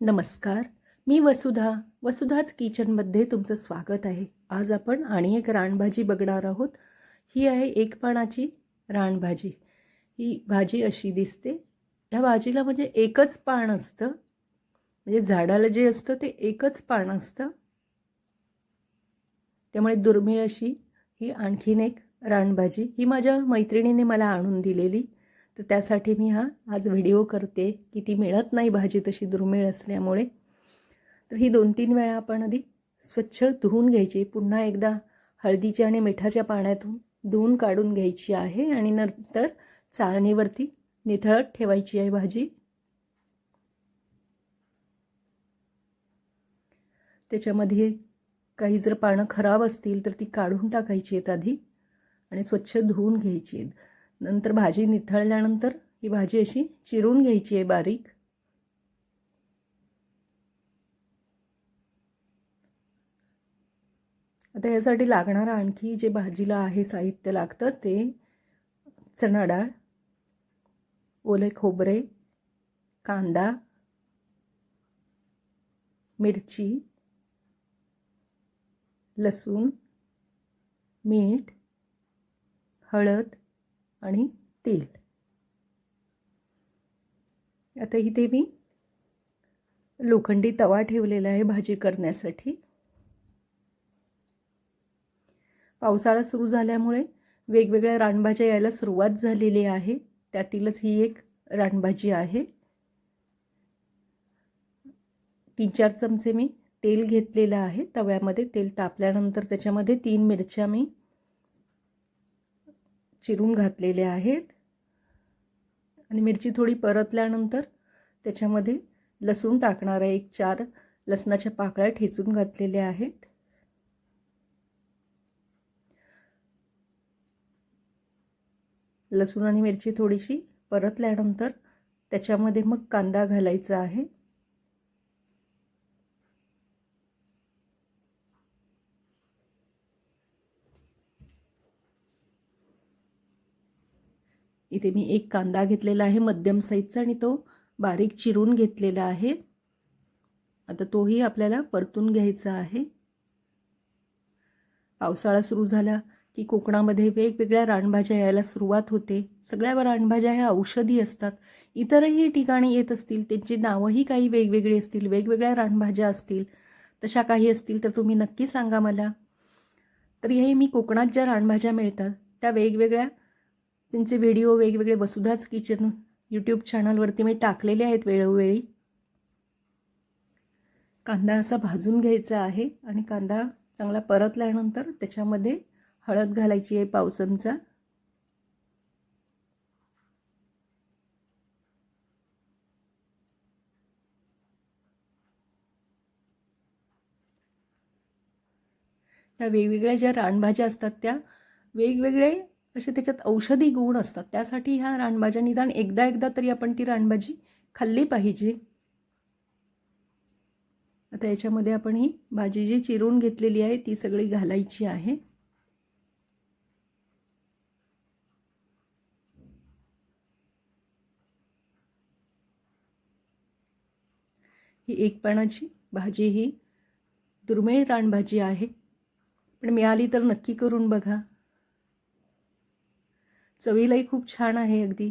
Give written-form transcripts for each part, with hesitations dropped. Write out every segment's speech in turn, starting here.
नमस्कार. मी वसुधाच किचनमध्ये तुमचं स्वागत आहे. आज आपण आणि एक रानभाजी बघणार आहोत. ही आहे एक पानाची रानभाजी. ही भाजी अशी दिसते. ह्या भाजीला म्हणजे एकच पान असतं, म्हणजे झाडाला जे असतं ते एकच पान असतं. त्यामुळे दुर्मिळ अशी ही आणखीन एक रानभाजी. ही माझ्या मैत्रिणीने मला आणून दिलेली, तर त्यासाठी मी आज व्हिडिओ करते की ती मिळत नाही भाजी तशी दुर्मिळ असल्यामुळे. तर ही 2-3 वेळा आपण आधी स्वच्छ धुवून घ्यायची. पुन्हा एकदा हळदीच्या आणि मिठाच्या पाण्यातून धुवून काढून घ्यायची आहे आणि नंतर चाळणीवरती निथळत ठेवायची आहे भाजी. त्याच्यामध्ये काही जर पानं खराब असतील तर ती काढून टाकायची आहेत आधी आणि स्वच्छ धुवून घ्यायची आहेत. नंतर भाजी निथळल्यानंतर ही भाजी अशी चिरून घ्यायची आहे बारीक. आता यासाठी लागणारं आणखी जे भाजीला आहे साहित्य लागतं ते चणा डाळ, ओले खोबरे, कांदा, मिरची, लसूण, मीठ, हळद आणि तेल. आता इथे मी लोखंडी तवा ठेवलेला आहे भाजी करण्यासाठी. पावसाळा सुरू झाल्यामुळे वेगवेगळ्या रानभाज्या यायला सुरुवात झालेली आहे. त्यातीलच ही एक रानभाजी आहे. 3-4 चमचे मी तेल घेतलेलं आहे. तव्यामध्ये तेल तापल्यानंतर त्याच्यामध्ये 3 मिरच्या मी चिरून घातलेल्या आहेत आणि मिरची थोडी परतल्यानंतर त्याच्यामध्ये लसूण टाकणार आहे. 1-4 लसणाच्या पाकळ्या ठेचून घातलेल्या आहेत. लसूण आणि मिरची थोडीशी परतल्यानंतर त्याच्यामध्ये मग कांदा घालायचा आहे. इथे मी एक कांदा घेतलेला आहे मध्यम साईजचा आणि तो बारीक चिरून घेतलेला आहे. आता तोही आपल्याला परतून घ्यायचा आहे. पावसाळा सुरू झाला की कोकणामध्ये वेगवेगळ्या रानभाज्या यायला सुरुवात होते. सगळ्या रानभाज्या ह्या औषधी असतात. इतरही ठिकाणी येत असतील, त्यांची नावंही काही वेगवेगळी असतील, वेगवेगळ्या रानभाज्या असतील, तशा काही असतील तर तुम्ही नक्की सांगा मला. तर हे मी कोकणात ज्या रानभाज्या मिळतात त्या वेगवेगळ्या, त्यांचे व्हिडिओ वेगवेगळे वसुधाच किचन यूट्यूब चॅनलवरती मी टाकलेले आहेत वेळोवेळी. कांदा असा भाजून घ्यायचा आहे आणि कांदा चांगला परतल्यानंतर त्याच्यामध्ये हळद घालायची आहे 1 चमचा. त्या वेगवेगळ्या ज्या रानभाज्या असतात त्या वेगवेगळे असे त्याच्यात औषधी गुण असतात. त्यासाठी ह्या रानभाज्या निदान एकदा तरी आपण ती रानभाजी खाल्ली पाहिजे. आता याच्यामध्ये आपण ही भाजी जी चिरून घेतलेली आहे ती सगळी घालायची आहे. ही एक पानाची भाजी, ही दुर्मिळ रानभाजी आहे, पण मिळाली तर नक्की करून बघा. चवीलाही खूप छान आहे अगदी.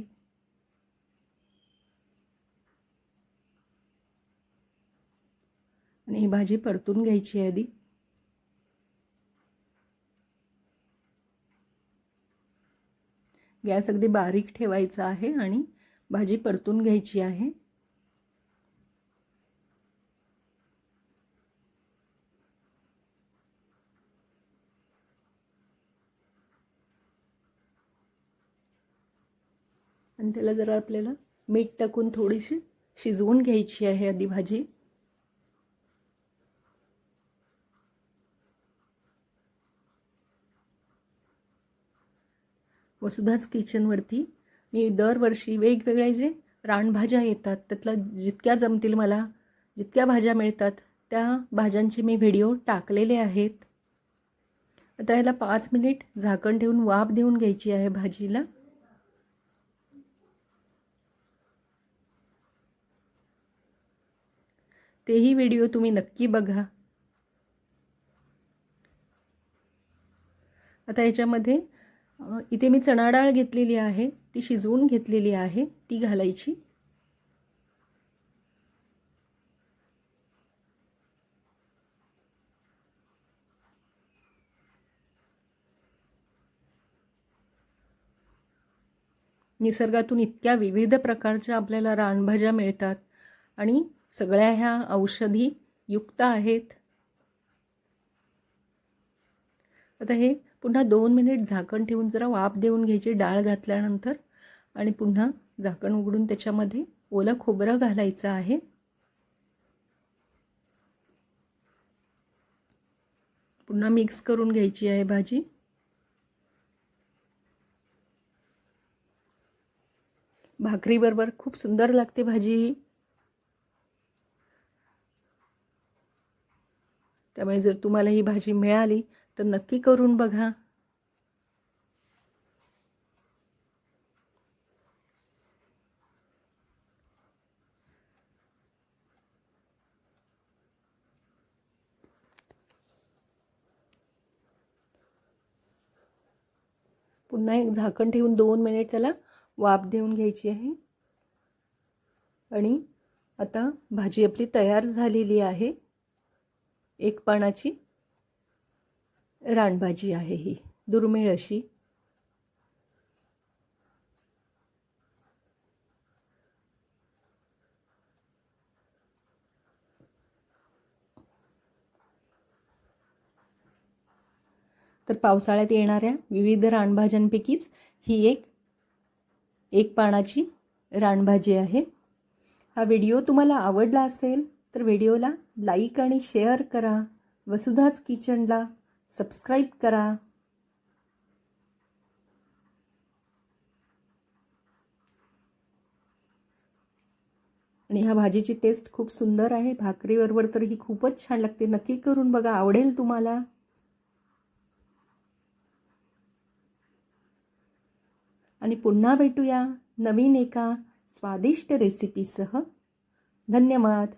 आणि ही भाजी परतून घ्यायची आहे आधी. गॅस अगदी बारीक ठेवायचा आहे आणि भाजी परतून घ्यायची आहे. आणि त्याला जरा आपल्याला मीठ टाकून थोडीशी शिजवून घ्यायची आहे आधी भाजी. वसुधाच किचनवरती मी दरवर्षी वेगवेगळ्या जे रानभाज्या येतात त्यातल्या जितक्या जमतील मला, जितक्या भाज्या मिळतात त्या भाज्यांचे मी व्हिडिओ टाकलेले आहेत. आता याला 5 मिनिट झाकण ठेवून वाफ देऊन घ्यायची आहे भाजीला. तेही व्हिडिओ तुम्ही नक्की बघा. आता याच्यामध्ये इथे मी चणा डाळ घेतलेली आहे, ती शिजवून घेतलेली आहे, ती घालायची. निसर्गातून इतक्या विविध प्रकारच्या आपल्याला रानभाज्या मिळतात आणि सगळ्या ह्या औषधी युक्त आहेत. आता हे पुन्हा 2 मिनिट झाकण ठेवून जरा वाफ देऊन घ्यायची डाळ घातल्यानंतर आणि पुन्हा झाकण उघडून त्याच्यामध्ये ओलं खोबरं घालायचं आहे. पुन्हा मिक्स करून घ्यायची आहे भाजी. भाकरीबरोबर खूप सुंदर लागते भाजी ही. त्यामुळे जर तुम्हाला ही भाजी मिळाली तर नक्की करून बघा. पुन्हा एक झाकण ठेवून 2 मिनिट त्याला वाफ देऊन घ्यायची आहे. आणि आता भाजी आपली तयार झालेली आहे. एक पानाची रानभाजी आहे ही, दुर्मिळ अशी. तर पावसाळ्यात येणाऱ्या विविध रानभाज्यांपैकीच ही एक पानाची रानभाजी आहे. हा व्हिडिओ तुम्हाला आवडला असेल तर व्हिडिओला लाईक आणि शेअर करा. वसुधाच किचनला सबस्क्राईब करा. आणि ह्या भाजीची टेस्ट खूप सुंदर आहे. भाकरीबरोबर तर ही खूपच छान लागते. नक्की करून बघा, आवडेल तुम्हाला. आणि पुन्हा भेटूया नवीन एका स्वादिष्ट रेसिपीसह. धन्यवाद.